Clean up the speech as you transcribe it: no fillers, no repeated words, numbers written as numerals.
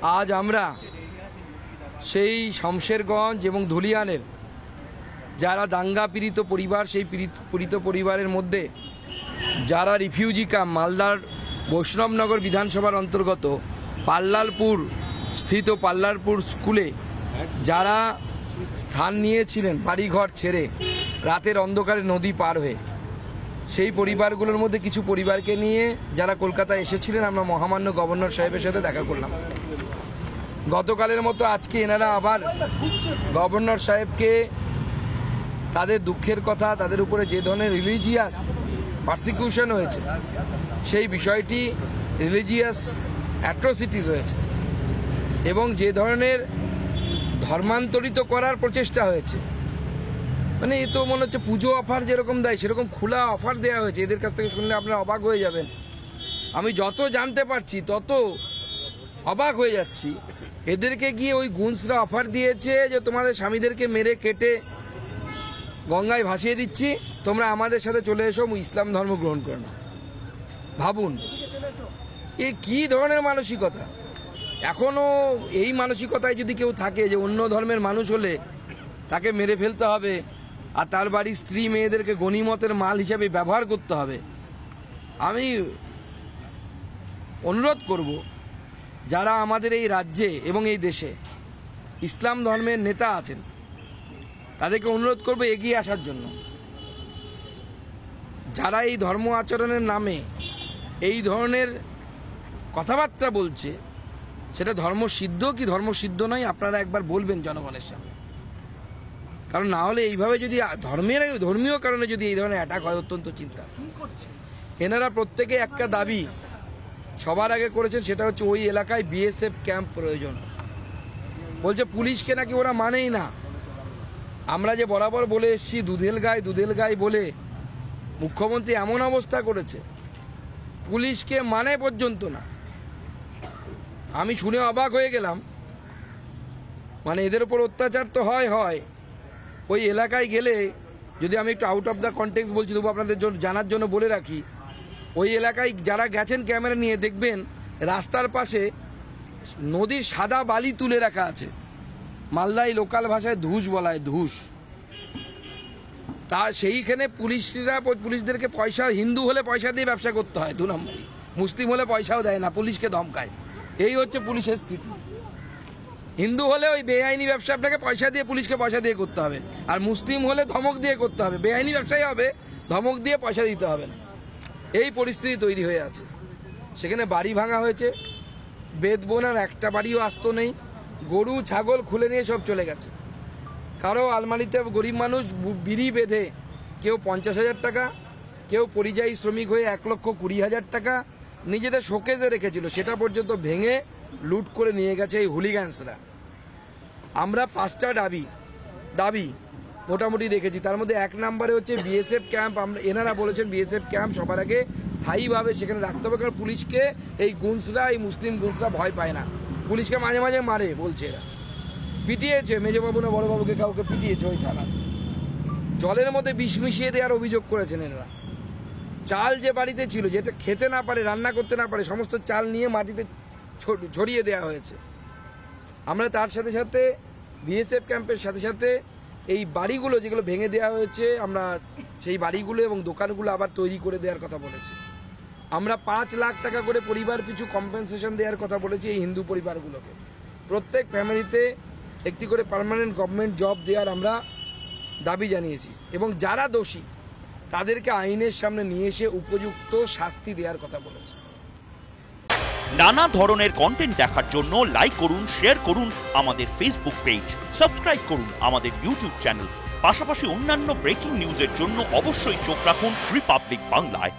আজ আমরা সেই শমশেরগঞ্জ এবং ধুলিয়ানের যারা দাঙ্গা পীড়িত পরিবার, সেই পীড়িত পরিবারের মধ্যে যারা রিফিউজি ক্যাম্প মালদার বৈষ্ণবনগর বিধানসভার অন্তর্গত পাল্লালপুর স্থিত পাল্লালপুর স্কুলে যারা স্থান নিয়েছিলেন বাড়িঘর ছেড়ে রাতের অন্ধকারে নদী পার হয়ে, সেই পরিবারগুলোর মধ্যে কিছু পরিবারকে নিয়ে যারা কলকাতায় এসেছিলেন আমরা মহামান্য গভর্নর সাহেবের সাথে দেখা করলাম। গতকালের মতো আজকে এনারা আবার গভর্নর সাহেবকে তাদের দুঃখের কথা, তাদের উপরে যে ধরনের রিলিজিয়াস পারসিকিউশন হয়েছে, সেই বিষয়টি রিলিজিয়াস অ্যাট্রোসিটিস হয়েছে এবং যে ধরনের ধর্মান্তরিত করার প্রচেষ্টা হয়েছে, মানে এ তো মনে হচ্ছে পুজো অফার যেরকম দেয় সেরকম খোলা অফার দেওয়া হয়েছে। এদের কাছ থেকে শুনলে আপনারা অবাক হয়ে যাবেন। আমি যত জানতে পারছি তত অবাক হয়ে যাচ্ছি। এদেরকে গিয়ে ওই গুন্সরা অফার দিয়েছে যে তোমাদের স্বামীদেরকে মেরে কেটে গঙ্গায় ভাসিয়ে দিচ্ছি, তোমরা আমাদের সাথে চলে এসো, ইসলাম ধর্ম গ্রহণ করো না। ভাবুন এ কি ধরনের মানসিকতা। এখনো এই মানসিকতায় যদি কেউ থাকে যে অন্য ধর্মের মানুষ হলে তাকে মেরে ফেলতে হবে আর তার বাড়ির স্ত্রী মেয়েদেরকে গনিমতের মাল হিসাবে ব্যবহার করতে হবে, আমি অনুরোধ করব যারা আমাদের এই রাজ্যে এবং এই দেশে ইসলাম ধর্মের নেতা আছেন তাদেরকে অনুরোধ করব এগিয়ে আসার জন্য। যারা এই ধর্ম আচরণের নামে এই ধরনের কথাবার্তা বলছে সেটা ধর্মসিদ্ধ কি ধর্মসিদ্ধ নয় আপনারা একবার বলবেন জনগণের সামনে। কারণ না হলে এইভাবে যদি ধর্মীয় কারণে যদি এই ধরনের অ্যাটাক হয় অত্যন্ত চিন্তা। এনারা প্রত্যেকে একটা দাবি সবার আগে করেছেন, সেটা হচ্ছে ওই এলাকায় বিএসএফ ক্যাম্প প্রয়োজন। বলছে পুলিশকে নাকি ওরা মানেই না। আমরা যে বরাবর বলে এসেছি দুধেল গাই বলে মুখ্যমন্ত্রী এমন অবস্থা করেছে পুলিশকে মানে পর্যন্ত না। আমি শুনে অবাক হয়ে গেলাম। মানে এদের উপর অত্যাচার তো হয় ওই এলাকায় গেলে, যদি আমি একটু আউট অফ দ্য কনটেক্সট বলছি তবু আপনাদের জানার জন্য বলে রাখি, ওই এলাকায় যারা গেছেন ক্যামেরা নিয়ে দেখবেন রাস্তার পাশে নদীর সাদা বালি তুলে রাখা আছে, মালদায় লোকাল ভাষায় ধুস বলা হয়, ধুস। তা সেইখানে পুলিশদেরকে পয়সা, হিন্দু হলে পয়সা দিয়ে ব্যবসা করতে হয় 2 নম্বরই, মুসলিম হলে পয়সাও দেয় না, পুলিশকে ধমকায়। এই হচ্ছে পুলিশের স্থিতি। হিন্দু হলে ওই বেআইনি ব্যবসা আপনাকে পয়সা দিয়ে, পুলিশকে পয়সা দিয়ে করতে হবে, আর মুসলিম হলে ধমক দিয়ে করতে হবে। বেআইনি ব্যবসাই হবে, ধমক দিয়ে পয়সা দিতে হবে না। এই পরিস্থিতি তৈরি হয়ে আছে। সেখানে বাড়ি ভাঙা হয়েছে, বেদ বোনার একটা বাড়িও আস্ত নেই, গরু ছাগল খুলে নিয়ে সব চলে গেছে। কারো আলমারিতে গরিব মানুষ বিড়ি বেঁধে কেউ 50,000 টাকা, কেউ পরিযায়ী শ্রমিক হয়ে 1,20,000 টাকা নিজেদের শোকেজে রেখেছিল, সেটা পর্যন্ত ভেঙে লুট করে নিয়ে গেছে এই হুলিগ্যান্সরা। আমরা 5টা দাবি মোটামুটি রেখেছি। তার মধ্যে 1 নম্বরে হচ্ছে বিএসএফ ক্যাম্প। এনারা বলেছেন বিএসএফ ক্যাম্প সবার আগে স্থায়ীভাবে সেখানে রাখতে হবে, কারণ পুলিশকে এই গুন্সরা, এই মুসলিম গুন্সরা ভয় পায় না। পুলিশকে মাঝে মাঝে মারে বলছে, এরা পিটিয়েছে, মেজবাবু না বড়বাবুকে কাউকে পিটিয়েছে ওই থানা। জলের মধ্যে বিষ মিশিয়ে দেওয়ার অভিযোগ করেছেন এনারা। চাল যে বাড়িতে ছিল, যেটা খেতে না পারে, রান্না করতে না পারে, সমস্ত চাল নিয়ে মাটিতে ছড়িয়ে দেওয়া হয়েছে। আমরা তার সাথে সাথে বিএসএফ ক্যাম্পের সাথে সাথে এই বাড়িগুলো যেগুলো ভেঙে দেওয়া হয়েছে, আমরা সেই বাড়িগুলো এবং দোকানগুলো আবার তৈরি করে দেওয়ার কথা বলেছি। আমরা 5 লাখ টাকা করে পরিবার পিছু কম্পেনসেশন দেওয়ার কথা বলেছি এই হিন্দু পরিবারগুলোকে। প্রত্যেক ফ্যামিলিতে একটি করে পার্মানেন্ট গভর্নমেন্ট জব দেওয়ার আমরা দাবি জানিয়েছি এবং যারা দোষী তাদেরকে আইনের সামনে নিয়ে এসে উপযুক্ত শাস্তি দেওয়ার কথা বলেছি। নানা ধরনের কন্টেন্ট দেখার জন্য লাইক করুন, শেয়ার করুন আমাদের ফেসবুক পেজ, সাবস্ক্রাইব করুন আমাদের ইউটিউব চ্যানেল। পাশাপাশি অন্যান্য ব্রেকিং নিউজের জন্য অবশ্যই চোখ রাখুন রিপাবলিক বাংলায়।